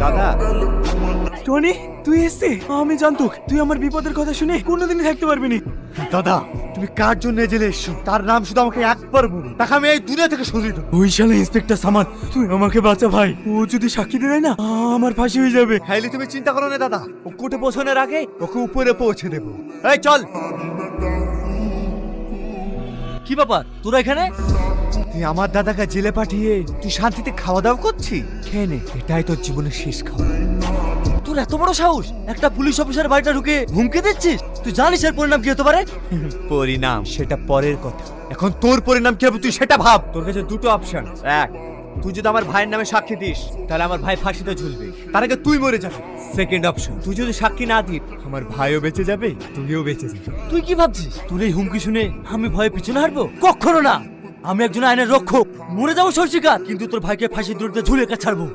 দাদা, টনি, তুই এসছে? আমি জানতুক তুই আমার বিপদের কথা শুনে কোনোদিনই থাকতে পারবি না। দাদা তুমি কার জন্য জেলে এসছো তার নাম শুধু আমাকে একবার বলো, তাকে আমি এই দুনিয়া থেকে সরিয়ে দেবো। ওই শালা ইন্সপেক্টর সামান, তুই আমাকে বাঁচা ভাই। ও যদি সাক্ষী দেয় না, আমার ফাঁসি হয়ে যাবে। খাইলে তুমি চিন্তা করো না দাদা, ও কোর্টে পৌঁছানোর আগে ওকে উপরে পৌঁছে দেবো। এই চল। কি ব্যাপার তোরা এখানে? তুই আমার দাদাকে জেলে পাঠিয়ে তুই শান্তিতে খাওয়া দাওয়া করছিস? খেয়ে নে, এটাই তোর জীবনের শেষ খাওয়া। তোর এত বড় সাহস, একটা পুলিশ অফিসার বাড়িটা ঢুকে হুমকি দিচ্ছিস? তুই জানিস এর পরিণাম কি হতে পারে? পরিণাম সেটা পরের কথা, এখন তোর পরিণাম কি হবে তুই সেটা ভাব। তোর কাছে দুটো অপশন, এক, তুই যদি আমার ভাইয়ের নামে সাক্ষী দিস তাহলে আমার ভাই ফাঁসিতে ঝুলবে, তার আগে তুই মরে যাবে। সেকেন্ড অপশন, তুই যদি সাক্ষী না দিস আমার ভাইও বেঁচে যাবে, তুইও বেঁচে যাবে। তুই কি ভাবছিস তোর এই হুমকি শুনে আমি ভয়ে পিছনে হাঁটবো? কখনো না। আমি একজন আইনের রক্ষক, মরে যাবো সরষিকার, কিন্তু তোর ভাইকে ফাঁসির দড়িতে ঝুলিয়ে ছাড়বো।